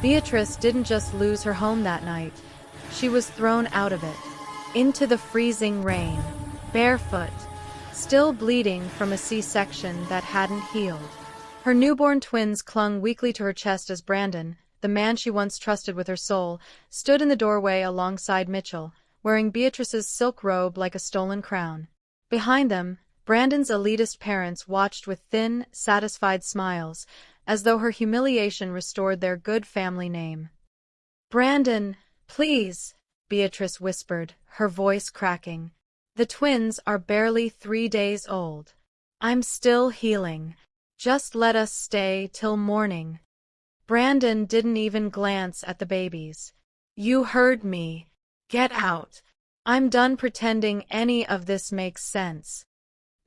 Beatrice didn't just lose her home that night. She was thrown out of it, into the freezing rain, barefoot, still bleeding from a C-section that hadn't healed. Her newborn twins clung weakly to her chest as Brandon, the man she once trusted with her soul, stood in the doorway alongside Mitchell, wearing Beatrice's silk robe like a stolen crown. Behind them, Brandon's elitist parents watched with thin, satisfied smiles, as though her humiliation restored their good family name. "Brandon, please," Beatrice whispered, her voice cracking. "The twins are barely 3 days old. I'm still healing. Just let us stay till morning." Brandon didn't even glance at the babies. "You heard me. Get out. I'm done pretending any of this makes sense."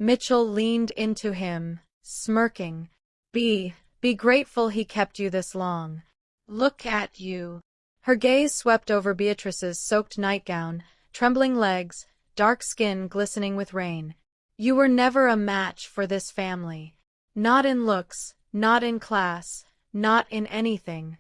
Mitchell leaned into him, smirking. Be grateful he kept you this long. Look at you." Her gaze swept over Beatrice's soaked nightgown, trembling legs, dark skin glistening with rain. "You were never a match for this family. Not in looks, not in class, not in anything."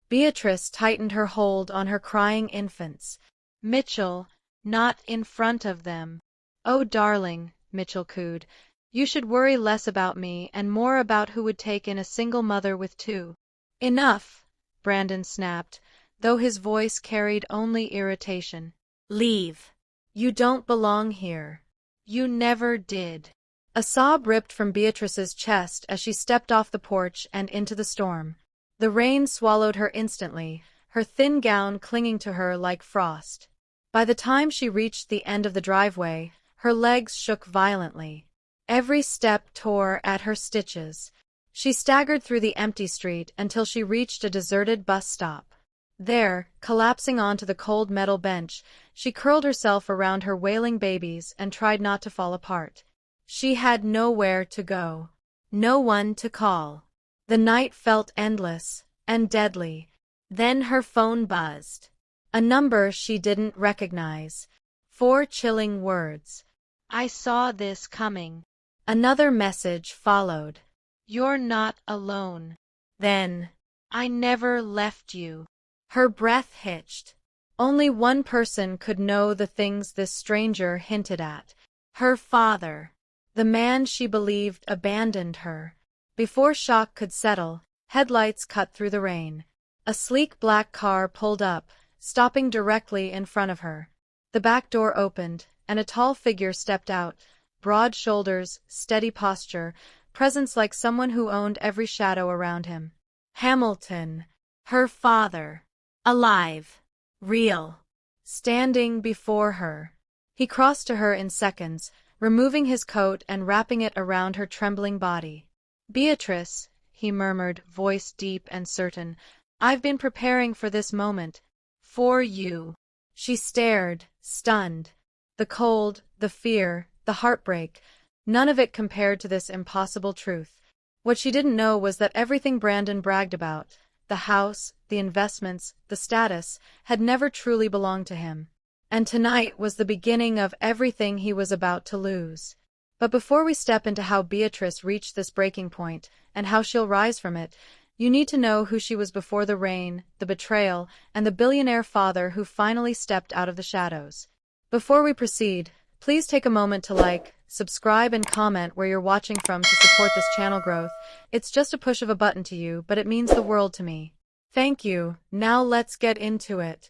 Beatrice tightened her hold on her crying infants. "Mitchell, not in front of them." "Oh, darling," Mitchell cooed, "you should worry less about me and more about who would take in a single mother with 2. "Enough," Brandon snapped, though his voice carried only irritation. "Leave. You don't belong here. You never did." A sob ripped from Beatrice's chest as she stepped off the porch and into the storm. The rain swallowed her instantly, her thin gown clinging to her like frost. By the time she reached the end of the driveway, her legs shook violently. Every step tore at her stitches. She staggered through the empty street until she reached a deserted bus stop. There, collapsing onto the cold metal bench, she curled herself around her wailing babies and tried not to fall apart. She had nowhere to go. No one to call. The night felt endless and deadly. Then her phone buzzed. A number she didn't recognize. 4 chilling words. "I saw this coming." Another message followed. "You're not alone." Then, "I never left you." Her breath hitched. Only one person could know the things this stranger hinted at. Her father. The man she believed abandoned her. Before shock could settle, headlights cut through the rain. A sleek black car pulled up, stopping directly in front of her. The back door opened, and a tall figure stepped out. Broad shoulders, steady posture, presence like someone who owned every shadow around him. Hamilton. Her father. Alive. Real. Standing before her. He crossed to her in seconds, removing his coat and wrapping it around her trembling body. "Beatrice," he murmured, voice deep and certain, "I've been preparing for this moment. For you." She stared, stunned. The cold, the fear, the heartbreak, none of it compared to this impossible truth. What she didn't know was that everything Brandon bragged about, the house, the investments, the status, had never truly belonged to him. And tonight was the beginning of everything he was about to lose. But before we step into how Beatrice reached this breaking point, and how she'll rise from it, you need to know who she was before the rain, the betrayal, and the billionaire father who finally stepped out of the shadows. Before we proceed, please take a moment to like, subscribe, and comment where you're watching from to support this channel growth. It's just a push of a button to you, but it means the world to me. Thank you. Now let's get into it.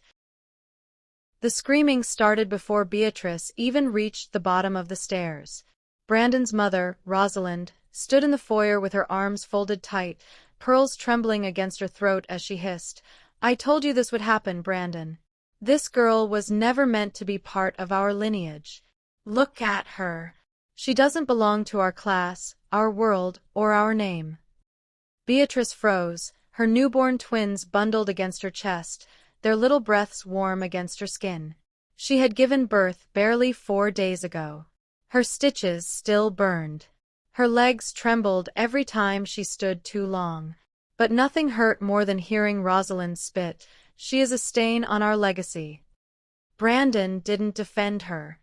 The screaming started before Beatrice even reached the bottom of the stairs. Brandon's mother, Rosalind, stood in the foyer with her arms folded tight, pearls trembling against her throat as she hissed, "I told you this would happen, Brandon. This girl was never meant to be part of our lineage. Look at her. She doesn't belong to our class, our world, or our name." Beatrice froze, her newborn twins bundled against her chest, their little breaths warm against her skin. She had given birth barely 4 days ago. Her stitches still burned. Her legs trembled every time she stood too long. But nothing hurt more than hearing Rosalind spit, "She is a stain on our legacy." Brandon didn't defend her.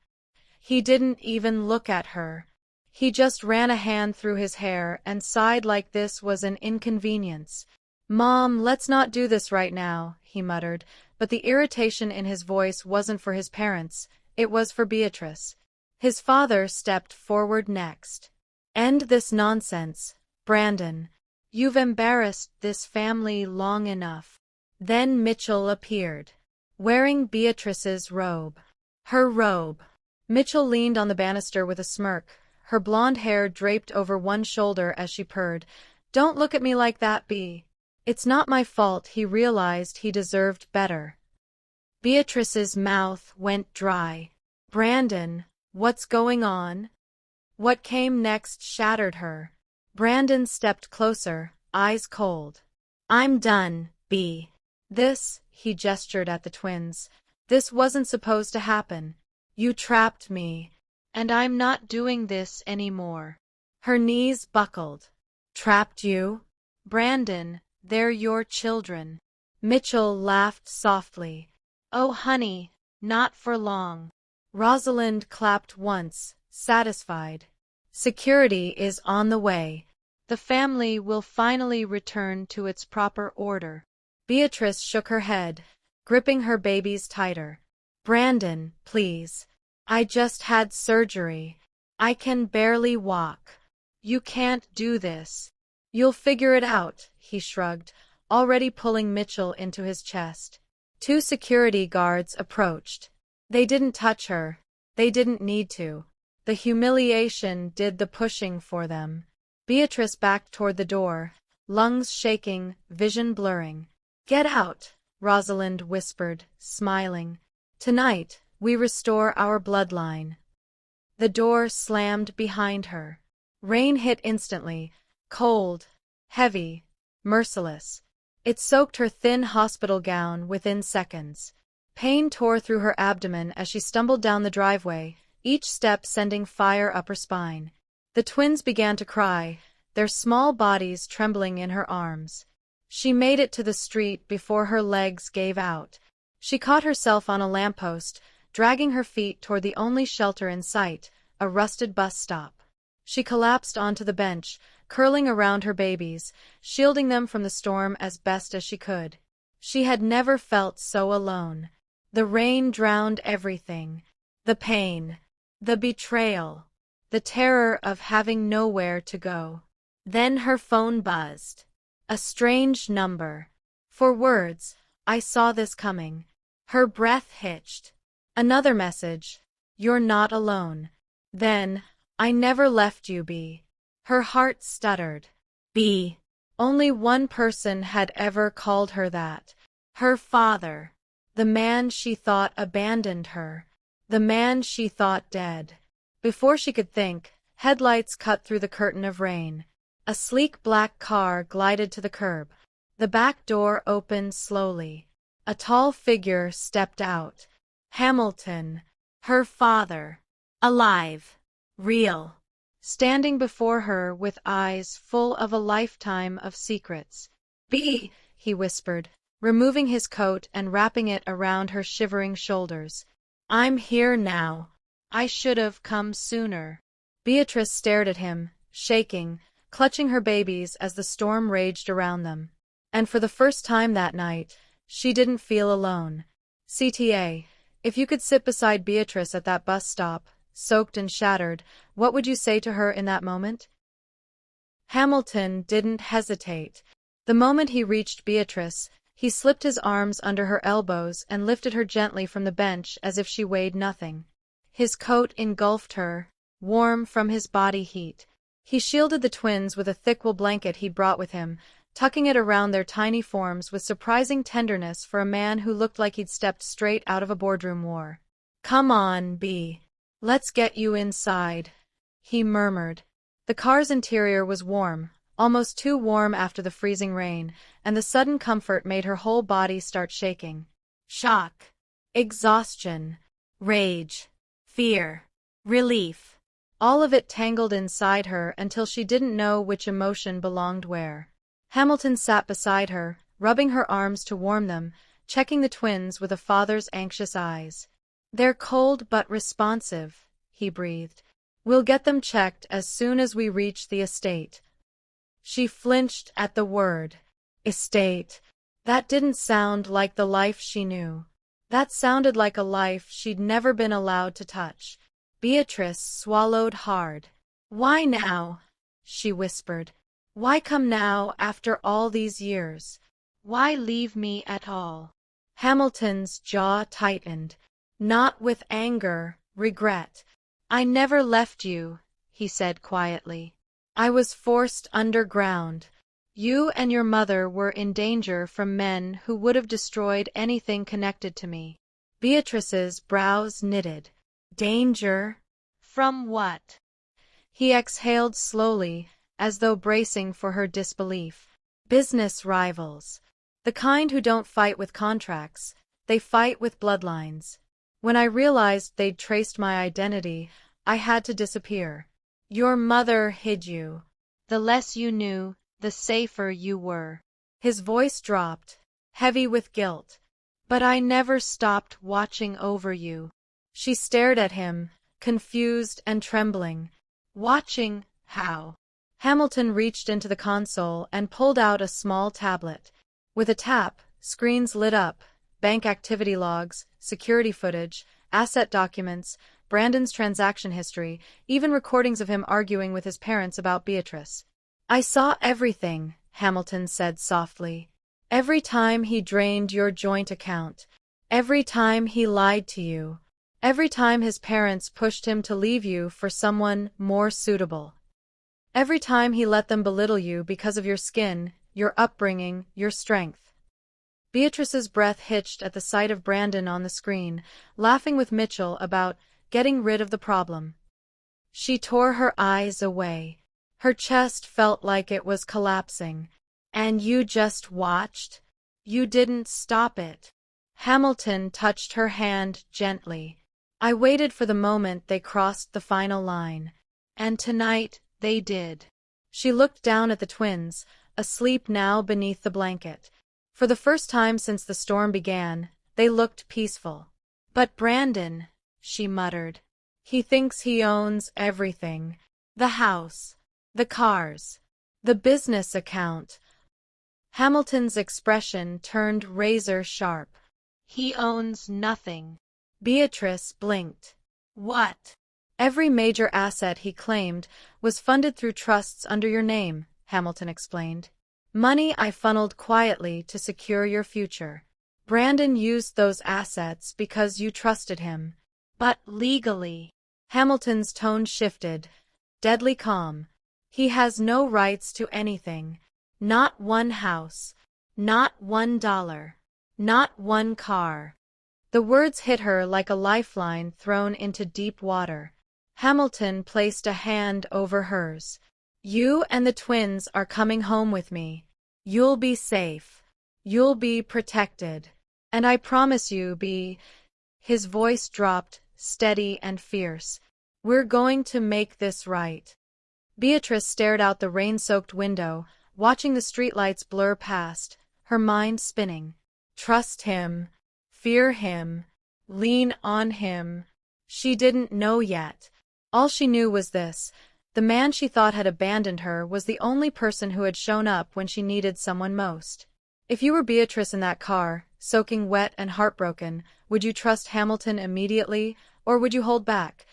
He didn't even look at her. He just ran a hand through his hair and sighed like this was an inconvenience. "Mom, let's not do this right now," he muttered, but the irritation in his voice wasn't for his parents, it was for Beatrice. His father stepped forward next. "End this nonsense, Brandon. You've embarrassed this family long enough." Then Mitchell appeared, wearing Beatrice's robe. Her robe. Mitchell leaned on the banister with a smirk, her blonde hair draped over one shoulder as she purred, "Don't look at me like that, Bea. It's not my fault." He realized he deserved better. Beatrice's mouth went dry. "Brandon, what's going on?" What came next shattered her. Brandon stepped closer, eyes cold. "I'm done, Bea. This," he gestured at the twins, "this wasn't supposed to happen. You trapped me, and I'm not doing this anymore." Her knees buckled. "Trapped you? Brandon, they're your children." Mitchell laughed softly. "Oh, honey, not for long." Rosalind clapped once, satisfied. "Security is on the way. The family will finally return to its proper order." Beatrice shook her head, gripping her babies tighter. "Brandon, please. I just had surgery. I can barely walk. You can't do this." "You'll figure it out," he shrugged, already pulling Mitchell into his chest. Two security guards approached. They didn't touch her. They didn't need to. The humiliation did the pushing for them. Beatrice backed toward the door, lungs shaking, vision blurring. "Get out," Rosalind whispered, smiling. "Tonight, we restore our bloodline." The door slammed behind her. Rain hit instantly, cold, heavy, merciless. It soaked her thin hospital gown within seconds. Pain tore through her abdomen as she stumbled down the driveway, each step sending fire up her spine. The twins began to cry, their small bodies trembling in her arms. She made it to the street before her legs gave out. She caught herself on a lamppost, dragging her feet toward the only shelter in sight, a rusted bus stop. She collapsed onto the bench, curling around her babies, shielding them from the storm as best as she could. She had never felt so alone. The rain drowned everything. The pain, the betrayal, the terror of having nowhere to go. Then her phone buzzed. A strange number. For words, "I saw this coming." Her breath hitched. Another message. "You're not alone." Then, "I never left you, Bea." Her heart stuttered. Bea. Only one person had ever called her that. Her father. The man she thought abandoned her. The man she thought dead. Before she could think, headlights cut through the curtain of rain. A sleek black car glided to the curb. The back door opened slowly. A tall figure stepped out. Hamilton. Her father. Alive. Real. Standing before her with eyes full of a lifetime of secrets. "Bea," he whispered, removing his coat and wrapping it around her shivering shoulders. "I'm here now. I should have come sooner." Beatrice stared at him, shaking, clutching her babies as the storm raged around them. And for the first time that night, she didn't feel alone. CTA, if you could sit beside Beatrice at that bus stop, soaked and shattered, what would you say to her in that moment? Hamilton didn't hesitate. The moment he reached Beatrice, he slipped his arms under her elbows and lifted her gently from the bench as if she weighed nothing. His coat engulfed her, warm from his body heat. He shielded the twins with a thick wool blanket he'd brought with him, tucking it around their tiny forms with surprising tenderness for a man who looked like he'd stepped straight out of a boardroom war. "Come on, Bea. Let's get you inside," he murmured. The car's interior was warm, almost too warm after the freezing rain, and the sudden comfort made her whole body start shaking. Shock, exhaustion, rage, fear, relief. All of it tangled inside her until she didn't know which emotion belonged where. Hamilton sat beside her, rubbing her arms to warm them, checking the twins with a father's anxious eyes. "They're cold but responsive," he breathed. "We'll get them checked as soon as we reach the estate." She flinched at the word. estate. That didn't sound like the life she knew. That sounded like a life she'd never been allowed to touch. Beatrice swallowed hard. "Why now?" she whispered. "Why come now after all these years? Why leave me at all?" Hamilton's jaw tightened, not with anger, regret. "I never left you," he said quietly. "I was forced underground. You and your mother were in danger from men who would have destroyed anything connected to me." Beatrice's brows knitted. "Danger? From what?" He exhaled slowly, as though bracing for her disbelief. "Business rivals. The kind who don't fight with contracts, they fight with bloodlines. When I realized they'd traced my identity, I had to disappear. Your mother hid you. The less you knew, the safer you were." His voice dropped, heavy with guilt. "But I never stopped watching over you." She stared at him, confused and trembling. "Watching how?" Hamilton reached into the console and pulled out a small tablet. With a tap, screens lit up, bank activity logs, security footage, asset documents, Brandon's transaction history, even recordings of him arguing with his parents about Beatrice. "I saw everything," Hamilton said softly. "Every time he drained your joint account. Every time he lied to you. Every time his parents pushed him to leave you for someone more suitable. Every time he let them belittle you because of your skin, your upbringing, your strength." Beatrice's breath hitched at the sight of Brandon on the screen, laughing with Mitchell about getting rid of the problem. She tore her eyes away. Her chest felt like it was collapsing. "And you just watched? You didn't stop it?" Hamilton touched her hand gently. "I waited for the moment they crossed the final line. And tonight they did." She looked down at the twins, asleep now beneath the blanket. For the first time since the storm began, they looked peaceful. "But Brandon," she muttered. "He thinks he owns everything. The house. The cars. The business account." Hamilton's expression turned razor sharp. "He owns nothing." Beatrice blinked. "What?" "Every major asset he claimed was funded through trusts under your name," Hamilton explained. "Money I funneled quietly to secure your future. Brandon used those assets because you trusted him." "But legally?" Hamilton's tone shifted, deadly calm. "He has no rights to anything. Not one house. Not $1. Not one car." The words hit her like a lifeline thrown into deep water. Hamilton placed a hand over hers. "You and the twins are coming home with me. You'll be safe. You'll be protected. And I promise you, His voice dropped, steady and fierce. "We're going to make this right." Beatrice stared out the rain-soaked window, watching the streetlights blur past, her mind spinning. Trust him. Fear him. Lean on him. She didn't know yet. All she knew was this: the man she thought had abandoned her was the only person who had shown up when she needed someone most. If you were Beatrice in that car, soaking wet and heartbroken, would you trust Hamilton immediately, or would you hold back?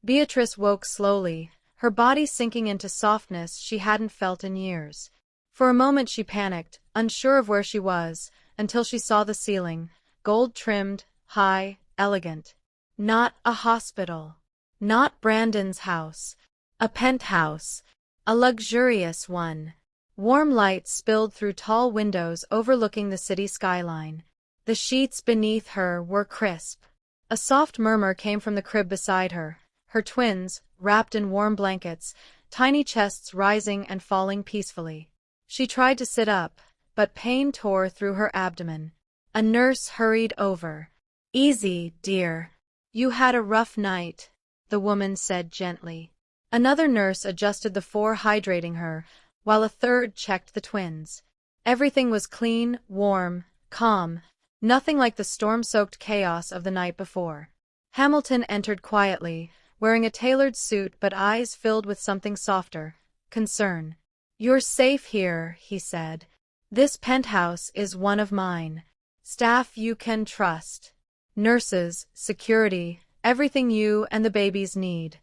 Beatrice woke slowly, her body sinking into softness she hadn't felt in years. For a moment she panicked, unsure of where she was, until she saw the ceiling, gold-trimmed, high, elegant. Not a hospital. Not Brandon's house. A penthouse. A luxurious one. Warm light spilled through tall windows overlooking the city skyline. The sheets beneath her were crisp. A soft murmur came from the crib beside her, her twins, wrapped in warm blankets, tiny chests rising and falling peacefully. She tried to sit up, but pain tore through her abdomen. A nurse hurried over. "Easy, dear. You had a rough night," the woman said gently. Another nurse adjusted the four hydrating her, while a third checked the twins. Everything was clean, warm, calm, nothing like the storm-soaked chaos of the night before. Hamilton entered quietly, wearing a tailored suit but eyes filled with something softer: concern. "You're safe here," he said. "This penthouse is one of mine. Staff you can trust. Nurses, security, everything you and the babies need."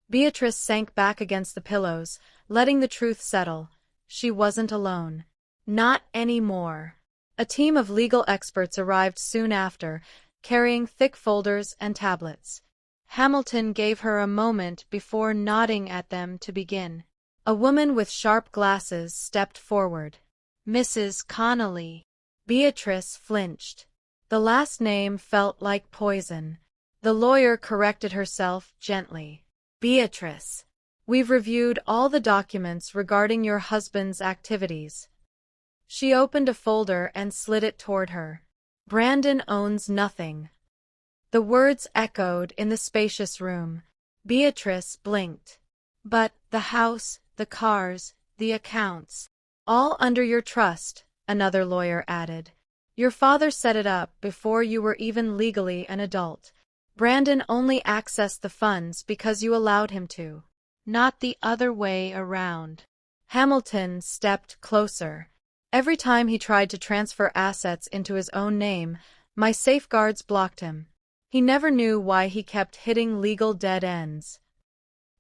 Beatrice sank back against the pillows, letting the truth settle. She wasn't alone. Not anymore. A team of legal experts arrived soon after, carrying thick folders and tablets. Hamilton gave her a moment before nodding at them to begin. A woman with sharp glasses stepped forward. "Mrs. Connolly." Beatrice flinched. The last name felt like poison. The lawyer corrected herself gently. "Beatrice, we've reviewed all the documents regarding your husband's activities." She opened a folder and slid it toward her. "Brandon owns nothing." The words echoed in the spacious room. Beatrice blinked. "But the house, the cars, the accounts, all under your trust," another lawyer added. "Your father set it up before you were even legally an adult. Brandon only accessed the funds because you allowed him to. Not the other way around." Hamilton stepped closer. "Every time he tried to transfer assets into his own name, my safeguards blocked him. He never knew why he kept hitting legal dead ends."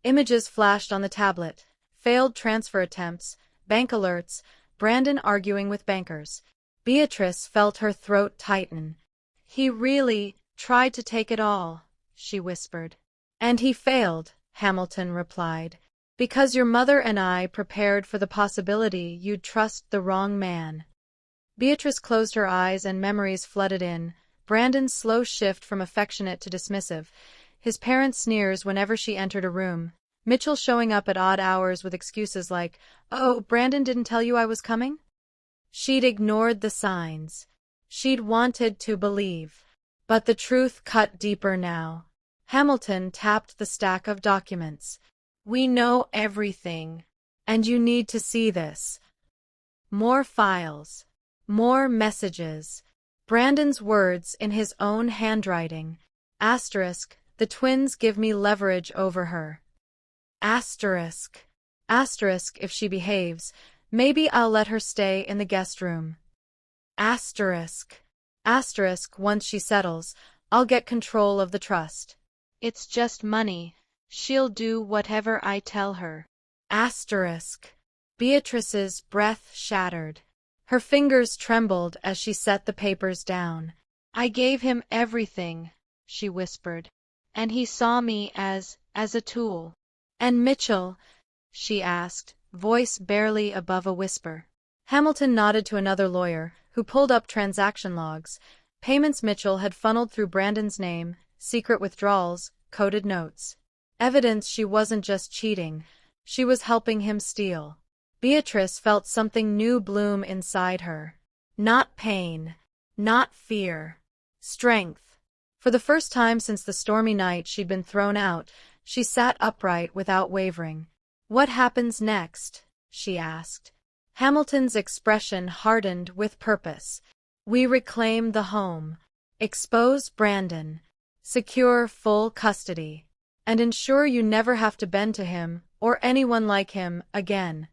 Images flashed on the tablet. Failed transfer attempts, bank alerts, Brandon arguing with bankers. Beatrice felt her throat tighten. "He really tried to take it all," she whispered. "And he failed," Hamilton replied, "because your mother and I prepared for the possibility you'd trust the wrong man." Beatrice closed her eyes and memories flooded in. Brandon's slow shift from affectionate to dismissive, his parents' sneers whenever she entered a room, Mitchell showing up at odd hours with excuses like, "Oh, Brandon didn't tell you I was coming?" She'd ignored the signs. She'd wanted to believe. But the truth cut deeper now. Hamilton tapped the stack of documents. "We know everything. And you need to see this." More files. More messages. Brandon's words in his own handwriting. Asterisk, "The twins give me leverage over her." Asterisk. Asterisk, "If she behaves, maybe I'll let her stay in the guest room." Asterisk. Asterisk, "Once she settles, I'll get control of the trust. It's just money. She'll do whatever I tell her." Asterisk. Beatrice's breath shattered. Her fingers trembled as she set the papers down. "I gave him everything," she whispered, "and he saw me as a tool." "And Mitchell?" she asked, voice barely above a whisper. Hamilton nodded to another lawyer, who pulled up transaction logs. Payments Mitchell had funneled through Brandon's name, secret withdrawals, coded notes. Evidence she wasn't just cheating, she was helping him steal. Beatrice felt something new bloom inside her. Not pain. Not fear. Strength. For the first time since the stormy night she'd been thrown out, she sat upright without wavering. "What happens next?" she asked. Hamilton's expression hardened with purpose. "We reclaim the home, expose Brandon, secure full custody, and ensure you never have to bend to him or anyone like him again."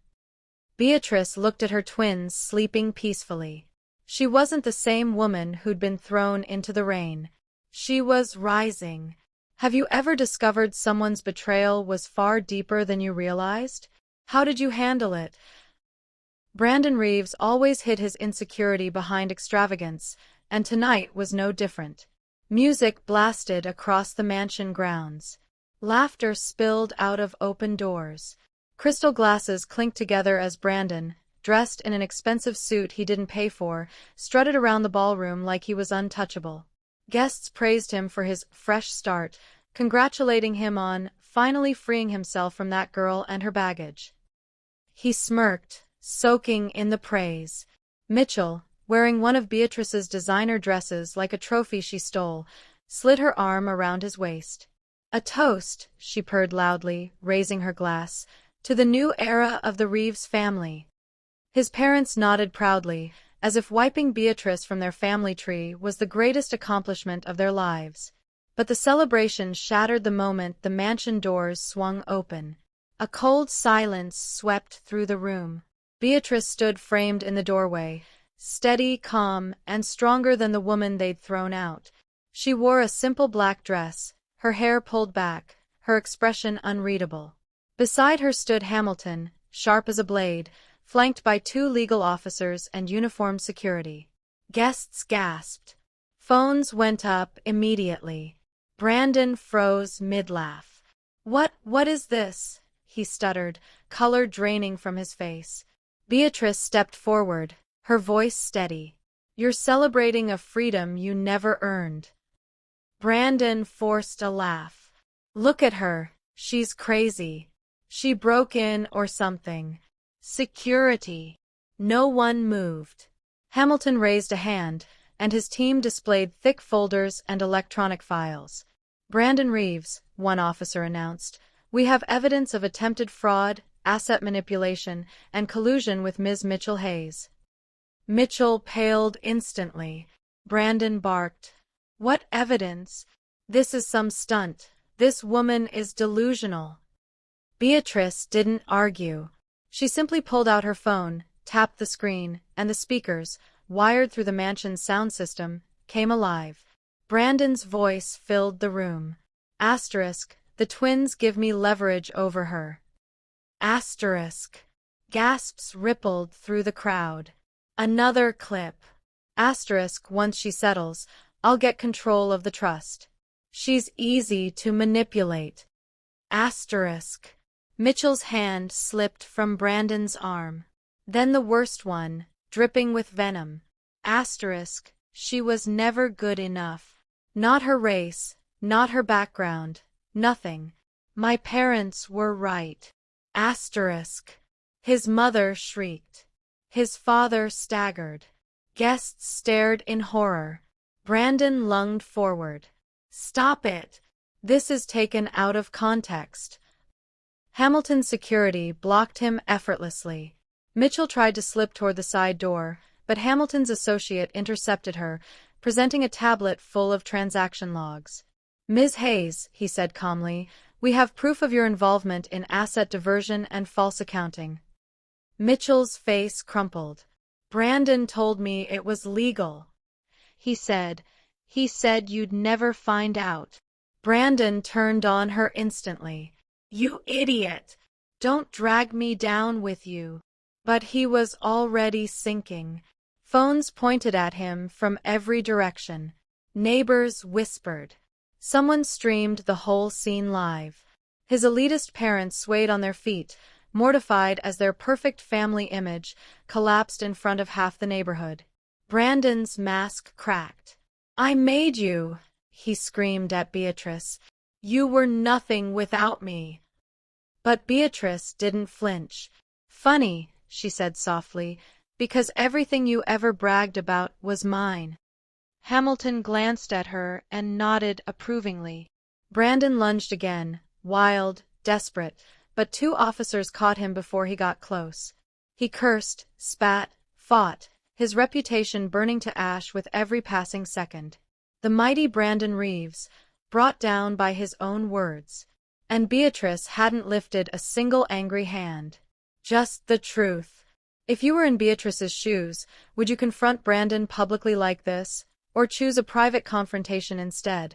Beatrice looked at her twins sleeping peacefully. She wasn't the same woman who'd been thrown into the rain. She was rising. Have you ever discovered someone's betrayal was far deeper than you realized? How did you handle it? Brandon Reeves always hid his insecurity behind extravagance, and tonight was no different. Music blasted across the mansion grounds. Laughter spilled out of open doors. Crystal glasses clinked together as Brandon, dressed in an expensive suit he didn't pay for, strutted around the ballroom like he was untouchable. Guests praised him for his fresh start, congratulating him on finally freeing himself from that girl and her baggage. He smirked, soaking in the praise. Mitchell, wearing one of Beatrice's designer dresses like a trophy she stole, slid her arm around his waist. "A toast," she purred loudly, raising her glass, "to the new era of the Reeves family." His parents nodded proudly, as if wiping Beatrice from their family tree was the greatest accomplishment of their lives. But the celebration shattered the moment the mansion doors swung open. A cold silence swept through the room. Beatrice stood framed in the doorway, steady, calm, and stronger than the woman they'd thrown out. She wore a simple black dress, her hair pulled back, her expression unreadable. Beside her stood Hamilton, sharp as a blade, flanked by 2 legal officers and uniformed security. Guests gasped. Phones went up immediately. Brandon froze mid-laugh. What is this?" he stuttered, color draining from his face. Beatrice stepped forward, her voice steady. "You're celebrating a freedom you never earned." Brandon forced a laugh. "Look at her, she's crazy. She broke in or something. Security." No one moved. Hamilton raised a hand, and his team displayed thick folders and electronic files. "Brandon Reeves," one officer announced, "we have evidence of attempted fraud, asset manipulation, and collusion with Ms. Mitchell Hayes." Mitchell paled instantly. Brandon barked, "What evidence? This is some stunt. This woman is delusional." Beatrice didn't argue. She simply pulled out her phone, tapped the screen, and the speakers, wired through the mansion's sound system, came alive. Brandon's voice filled the room. Asterisk, "The twins give me leverage over her." Asterisk. Gasps rippled through the crowd. Another clip. Asterisk, "Once she settles, I'll get control of the trust. She's easy to manipulate." Asterisk. Mitchell's hand slipped from Brandon's arm. Then the worst one, dripping with venom. Asterisk, "She was never good enough. Not her race, not her background, nothing. My parents were right." Asterisk. His mother shrieked. His father staggered. Guests stared in horror. Brandon lunged forward. "Stop it! This is taken out of context." Hamilton's security blocked him effortlessly. Mitchell tried to slip toward the side door, but Hamilton's associate intercepted her, presenting a tablet full of transaction logs. "Ms. Hayes," he said calmly, "we have proof of your involvement in asset diversion and false accounting." Mitchell's face crumpled. "Brandon told me it was legal." He said you'd never find out." Brandon turned on her instantly. "You idiot! Don't drag me down with you." But he was already sinking. Phones pointed at him from every direction. Neighbors whispered. Someone streamed the whole scene live. His elitist parents swayed on their feet, mortified as their perfect family image collapsed in front of half the neighborhood. Brandon's mask cracked. "I made you," he screamed at Beatrice. "You were nothing without me." But Beatrice didn't flinch. "Funny," she said softly, "because everything you ever bragged about was mine." Hamilton glanced at her and nodded approvingly. Brandon lunged again, wild, desperate, but 2 officers caught him before he got close. He cursed, spat, fought, his reputation burning to ash with every passing second. The mighty Brandon Reeves, brought down by his own words. And Beatrice hadn't lifted a single angry hand. Just the truth. If you were in Beatrice's shoes, would you confront Brandon publicly like this, or choose a private confrontation instead?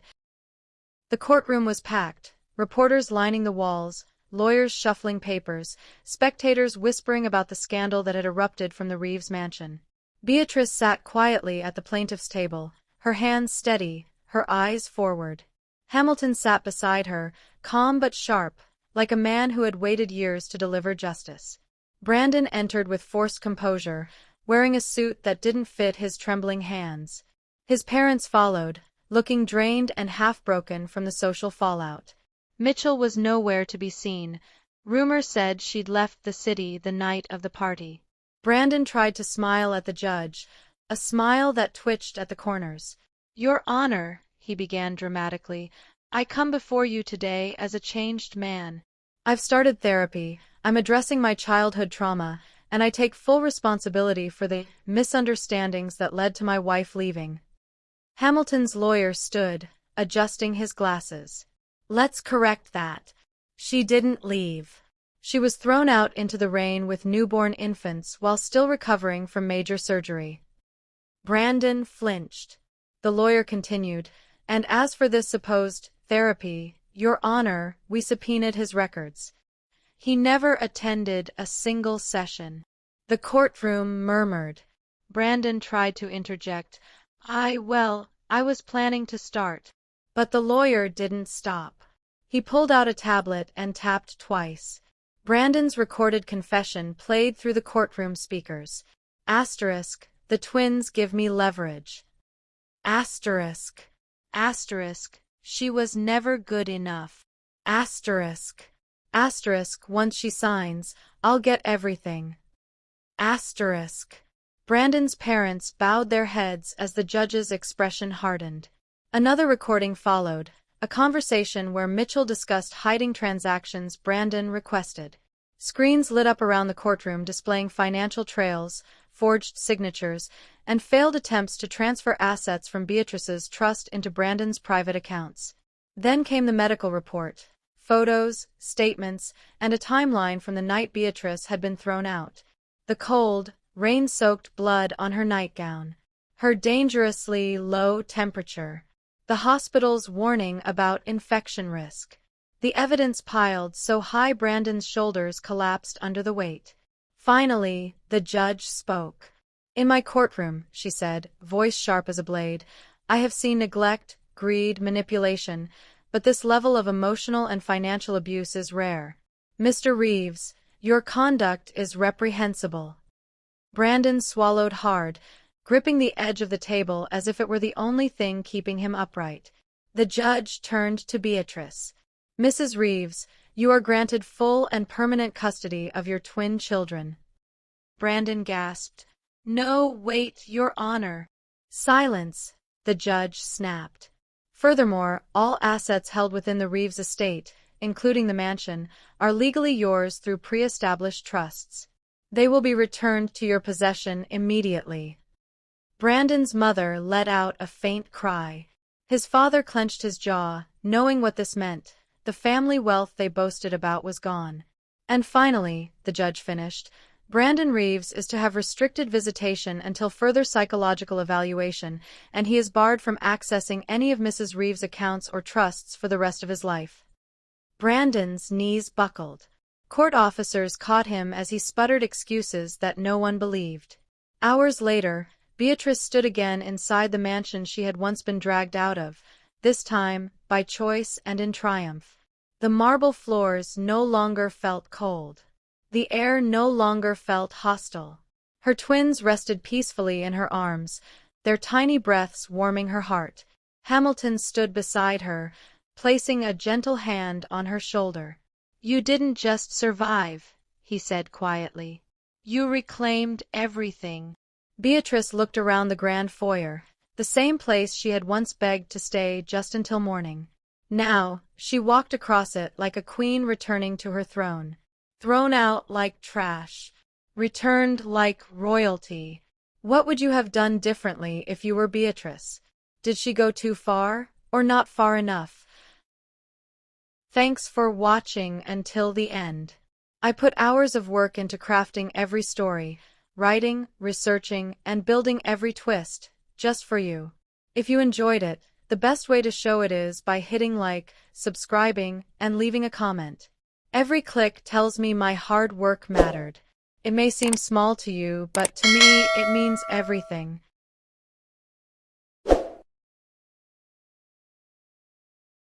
The courtroom was packed, reporters lining the walls, lawyers shuffling papers, spectators whispering about the scandal that had erupted from the Reeves mansion. Beatrice sat quietly at the plaintiff's table, her hands steady, her eyes forward. Hamilton sat beside her, calm but sharp, like a man who had waited years to deliver justice. Brandon entered with forced composure, wearing a suit that didn't fit his trembling hands. His parents followed, looking drained and half-broken from the social fallout. Mitchell was nowhere to be seen. Rumor said she'd left the city the night of the party. Brandon tried to smile at the judge, a smile that twitched at the corners. "Your Honor," he began dramatically, "I come before you today as a changed man. I've started therapy, I'm addressing my childhood trauma, and I take full responsibility for the misunderstandings that led to my wife leaving." Hamilton's lawyer stood, adjusting his glasses. "Let's correct that. She didn't leave. She was thrown out into the rain with newborn infants while still recovering from major surgery. Brandon flinched. The lawyer continued, "And as for this supposed therapy, Your Honor, we subpoenaed his records. He never attended a single session." The courtroom murmured. Brandon tried to interject. I was planning to start." But the lawyer didn't stop. He pulled out a tablet and tapped twice. Brandon's recorded confession played through the courtroom speakers. Asterisk, the twins give me leverage. Asterisk. Asterisk, she was never good enough. Asterisk. Asterisk, once she signs, I'll get everything. Asterisk. Brandon's parents bowed their heads as the judge's expression hardened. Another recording followed, a conversation where Mitchell discussed hiding transactions Brandon requested. Screens lit up around the courtroom displaying financial trails, forged signatures, and failed attempts to transfer assets from Beatrice's trust into Brandon's private accounts. Then came the medical report, photos, statements, and a timeline from the night Beatrice had been thrown out. The cold, rain-soaked blood on her nightgown. Her dangerously low temperature. The hospital's warning about infection risk. The evidence piled so high Brandon's shoulders collapsed under the weight. Finally, the judge spoke. "In my courtroom," she said, voice sharp as a blade, "I have seen neglect, greed, manipulation, but this level of emotional and financial abuse is rare. Mr. Reeves, your conduct is reprehensible." Brandon swallowed hard, gripping the edge of the table as if it were the only thing keeping him upright. The judge turned to Beatrice. "Mrs. Reeves, you are granted full and permanent custody of your twin children." Brandon gasped. "No, wait, Your Honor." "Silence," the judge snapped. "Furthermore, all assets held within the Reeves estate, including the mansion, are legally yours through pre-established trusts. They will be returned to your possession immediately." Brandon's mother let out a faint cry. His father clenched his jaw, knowing what this meant. The family wealth they boasted about was gone. "And finally," the judge finished, "Brandon Reeves is to have restricted visitation until further psychological evaluation, and he is barred from accessing any of Mrs. Reeves' accounts or trusts for the rest of his life." Brandon's knees buckled. Court officers caught him as he sputtered excuses that no one believed. Hours later, Beatrice stood again inside the mansion she had once been dragged out of, this time by choice and in triumph. The marble floors no longer felt cold. The air no longer felt hostile. Her twins rested peacefully in her arms, their tiny breaths warming her heart. Hamilton stood beside her, placing a gentle hand on her shoulder. "You didn't just survive," he said quietly. "You reclaimed everything." Beatrice looked around the grand foyer, the same place she had once begged to stay just until morning. Now, she walked across it like a queen returning to her throne. Thrown out like trash. Returned like royalty. What would you have done differently if you were Beatrice? Did she go too far, or not far enough? Thanks for watching until the end. I put hours of work into crafting every story, writing, researching, and building every twist, just for you. If you enjoyed it, the best way to show it is by hitting like, subscribing, and leaving a comment. Every click tells me my hard work mattered. It may seem small to you, but to me, it means everything.